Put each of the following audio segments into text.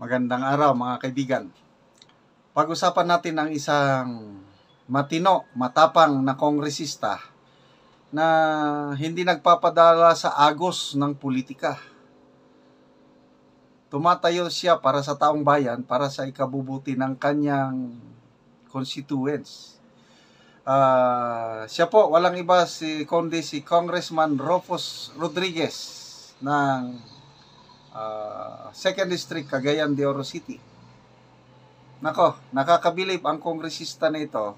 Magandang araw mga kaibigan. Pag-usapan natin ang isang matino, matapang na kongresista na hindi nagpapadala sa agos ng politika. Tumatayo siya para sa taong bayan, para sa ikabubuti ng kanyang constituents. Siya po, walang iba kundi si Congressman Rufus Rodriguez ng 2nd District, Cagayan de Oro City. Nako, nakakabilib ang kongresista na ito.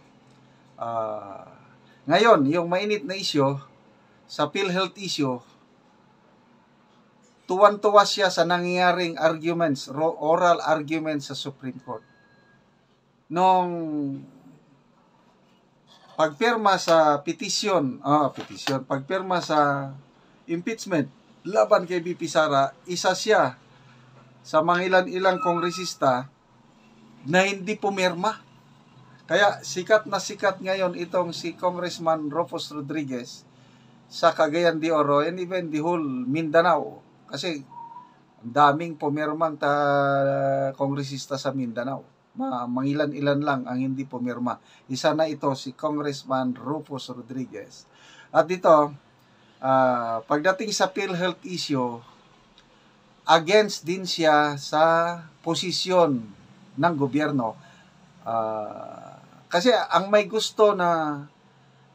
Ngayon, yung mainit na issue, sa PhilHealth issue, tuwan-tuwa siya sa nangyayaring arguments, oral arguments sa Supreme Court. Nung pagpirma sa pagpirma sa impeachment laban kay VP Sara, isa siya sa mga ilang kongresista na hindi pumirma. Kaya sikat na sikat ngayon itong si Congressman Rufus Rodriguez sa Cagayan de Oro and even the whole Mindanao. Kasi ang daming pumirmang kongresista sa Mindanao. Mangilan-ilan lang ang hindi pumirma. Isa na ito si Congressman Rufus Rodriguez. At dito, pagdating sa PhilHealth issue, against din siya sa posisyon ng gobyerno. Kasi ang may gusto na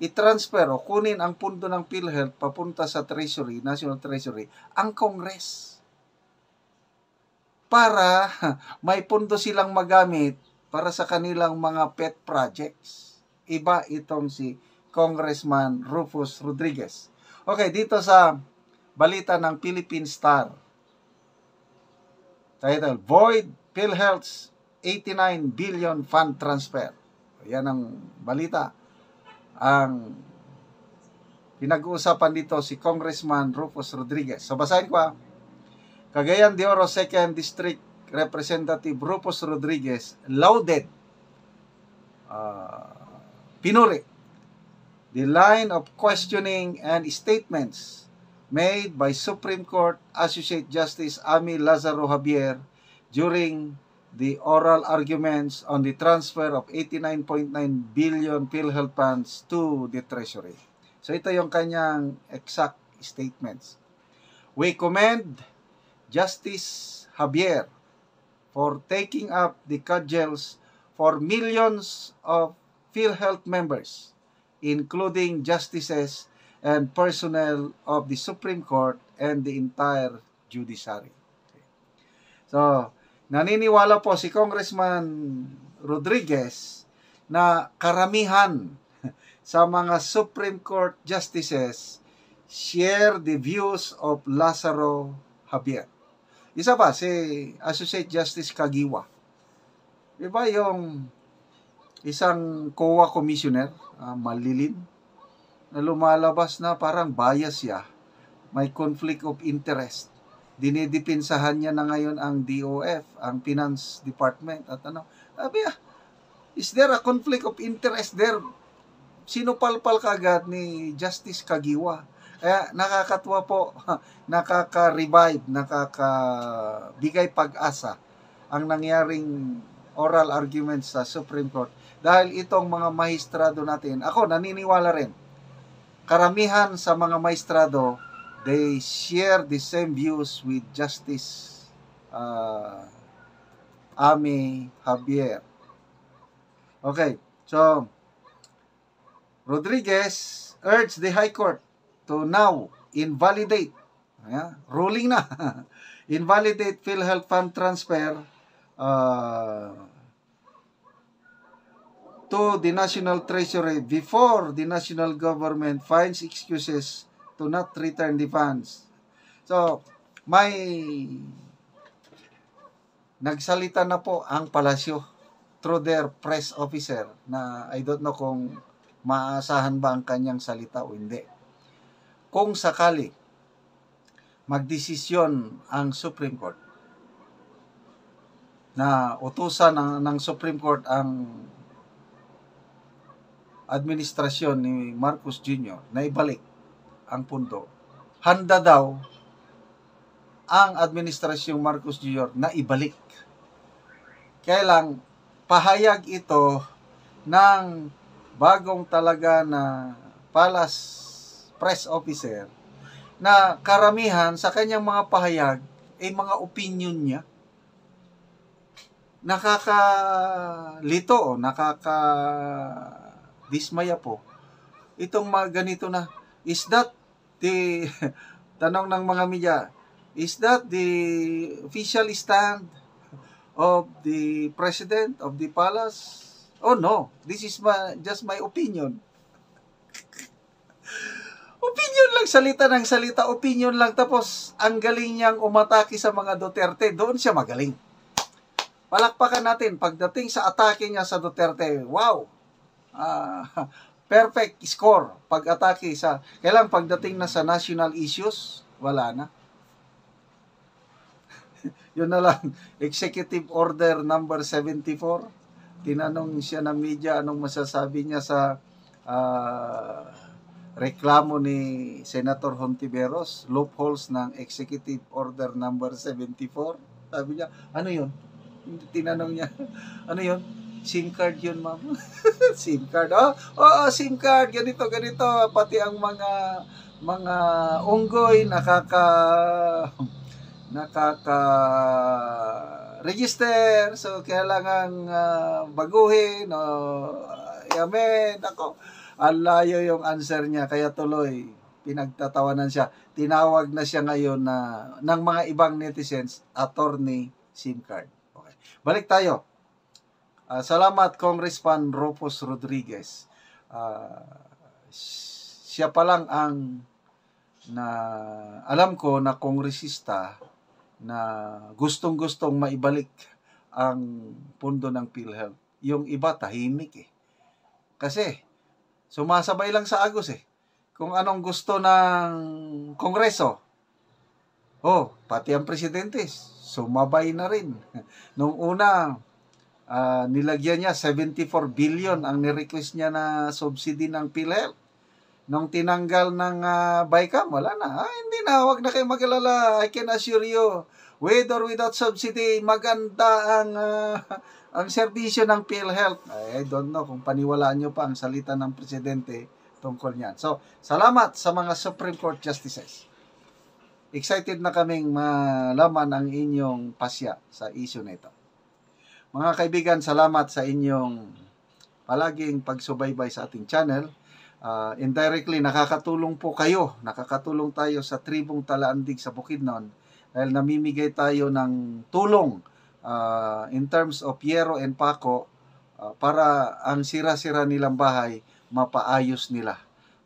i-transfer o kunin ang pundo ng PhilHealth papunta sa Treasury, National Treasury, ang Congress. Para may pundo silang magamit para sa kanilang mga pet projects. Iba itong si Congressman Rufus Rodriguez. Okay, dito sa balita ng Philippine Star. Title, Void PhilHealth's 89 billion fund transfer. Yan ang balita. Ang pinag-uusapan dito si Congressman Rufus Rodriguez. So basahin ko. Cagayan de Oro 2nd District Representative Rufus Rodriguez lauded, pinuri the line of questioning and statements made by Supreme Court Associate Justice Amy Lazaro Javier during the oral arguments on the transfer of 89.9 billion PhilHealth funds to the Treasury. So ito yung kanyang exact statements. We commend Justice Javier for taking up the cudgels for millions of PhilHealth members, including justices and personnel of the Supreme Court and the entire judiciary. So, naniniwala po si Congressman Rodriguez na karamihan sa mga Supreme Court justices share the views of Lazaro Javier. Isa pa, si Associate Justice Kagiwa. Diba yung isang COA commissioner, Malilin, na lumalabas na parang bias siya. May conflict of interest. Dinidipinsahan niya na ngayon ang DOF, ang Finance Department. At sabi is there a conflict of interest there? Sinupalpal kagad ni Justice Kagiwa. Kaya nakakatuwa po, nakaka-revive, nakakabigay pag-asa ang nangyaring oral arguments sa Supreme Court. Dahil itong mga maestrado natin, ako naniniwala rin, karamihan sa mga maestrado, they share the same views with Justice Amy Javier. Okay, so Rodriguez urged the High Court to now invalidate, ruling na, invalidate PhilHealth fund transfer to the National Treasury before the national government finds excuses to not return the funds. So, may nagsalita na po ang palasyo through their press officer na I don't know kung maasahan ba ang kanyang salita o hindi. Kung sakali magdesisyon ang Supreme Court na utusan ng Supreme Court ang administrasyon ni Marcos Jr. na ibalik ang pundo, handa daw ang administrasyong Marcos Jr. na ibalik Kaya lang, pahayag ito ng bagong talaga na palace press officer na karamihan sa kanyang mga pahayag ay mga opinion niya. Nakakalito, nakakadismaya po. Itong mga ganito na, is that the, tanong ng mga media, is that the official stand of the president of the palace? Oh no, this is just my opinion. Opinion lang, salita ng salita, opinion lang. Tapos, ang galing niyang umatake sa mga Duterte, doon siya magaling. Palakpakan natin, pagdating sa atake niya sa Duterte, wow! Perfect score pag-atake sa... Kailang pagdating na sa national issues, wala na. Yun na lang, Executive Order number 74. Tinanong siya ng media, anong masasabi niya sa... reklamo ni Senator Hontiveros, loopholes ng Executive Order number 74. Sabi niya, ano yun? Tinanong niya, ano yun? SIM card yun, ma'am. SIM card. Oh, SIM card. Ganito. Pati ang mga unggoy nakaka-register. So, kailangan baguhin. Yamen. Ako. Ang layo yung answer niya, kaya tuloy pinagtatawanan siya. Tinawag na siya ngayon ng mga ibang netizens, attorney SIM card. Okay. Balik tayo. Salamat Congressman Rufus Rodriguez. Siya pa lang ang alam ko na kongresista na gustong-gustong maibalik ang pundo ng PhilHealth. Yung iba tahimik eh. Kasi sumasabay lang sa agos eh. Kung anong gusto ng Kongreso. Pati ang presidente, sumabay na rin. Nung una, nilagyan niya 74 billion ang nirequest niya na subsidy ng PhilHealth. Nung tinanggal ng BICAM, wala na. Hindi na, wag na kayo mag-alala. I can assure you, with or without subsidy, maganda ang serbisyo ng PhilHealth. I don't know kung paniwalaan nyo pa ang salita ng presidente tungkol niyan. So, salamat sa mga Supreme Court Justices. Excited na kaming malaman ang inyong pasya sa issue na ito. Mga kaibigan, salamat sa inyong palaging pagsubaybay sa ating channel. Indirectly, nakakatulong po kayo. Nakakatulong tayo sa tribong Talaandig sa Bukidnon dahil namimigay tayo ng tulong in terms of yero and pako para ang sira-sira nilang bahay mapaayos nila.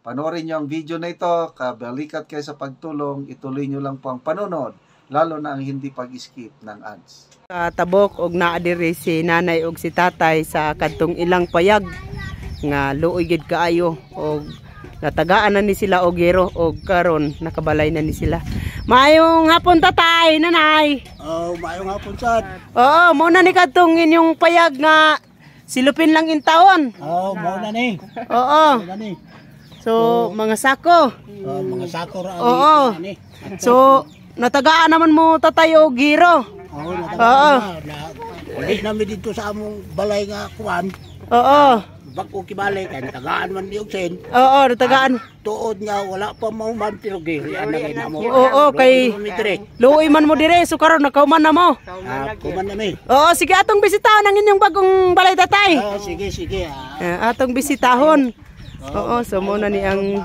Panoorin nyo ang video na ito, kabalikat kayo sa pagtulong, ituloy nyo lang po ang panonood, lalo na ang hindi pag-skip ng ads. Tabok og naa diri si nanay og si tatay sa kadtong ilang payag nga luoy gid kaayo og natagaan na ni sila og yero og karon nakabalay na ni sila. Maayong hapon tatay, nanay. Maayong hapon sad. Oo, mo na ni kadtong inyong payag nga silupin lang in taon. Mao na ni. Oo. So, mga sako. Mga sako ra ani. So, natagaan naman mo tatay og giro. Oo. Uli namin dito sa among balay nga kuan. Oo. Bako kibali kay natagaan man di og sen. Oo, natagaan. Tuod nga wala pa mahuman pero giri ana na mo. Oo, kay luoy man mo dire so karon nakauman na mo. Kuman na mi. Oo, sige atong bisitahon ang inyong bagong balay tatay. Sige. Atong bisitahon. Oo, so muna ni ang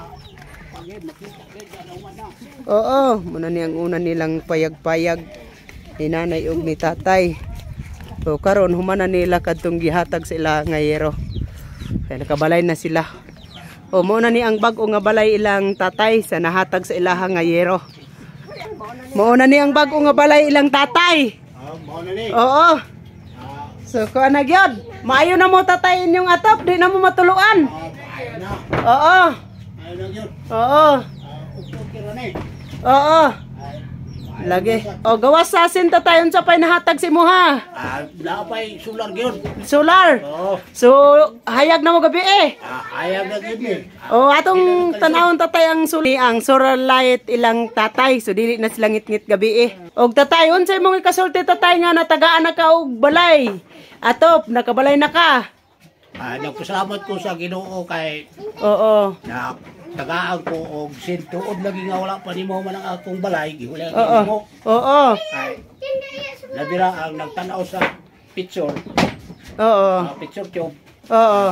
muna ni ang una nilang payag-payag ni nanay ug ni tatay. So karon humana nila kadtong gihatag sa ila nga yero. Kaya nakabalay na sila. O muna ni ang bag-o nga balay ilang tatay sa nahatag sa ilaha nga yero. Muna ni ang bag-o nga balay ilang tatay. Oo. So kuha na gyud. Maayo na mo tatay inyong atop, di na mo matuluan. Oo. Oo. Oo. Lagi. O gawas sa asin tatay unsa pay nahatag si mo ha? Napay sular gyud. Solar. Oo. So hayag na mo gabi eh. Ayaw na gyud ni. O atong tanawon tatay ang solar light ilang tatay so dili na sila ngit-ngit gabi eh. Og tatay unsay imong ikasulti tatay nga natagaan na ka og balay? Atop nakabalay na ka. Nagpasalamat ko sa Ginoo kay Oo. na tagaan ko og sintuod lagi nga wala pa nimo man ang akong balay giwala Oo. mo. Oo. Kay nadira ang nagtan-aw sa picture. Oo. Picture tube. Oo.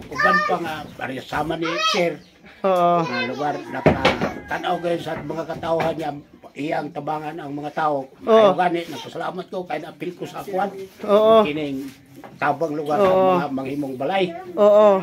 Uban pa nga pare sama ni Sir. Oo. Na lugar nakatanaw kayo sa mga katawhan niya iyang tabangan ang mga tao. Oo. Ayaw gani nagpasalamat ko kay napil ko sa akuan. Oo. Kining tabang lugar Oo. sa mga manghimong balay. Oo.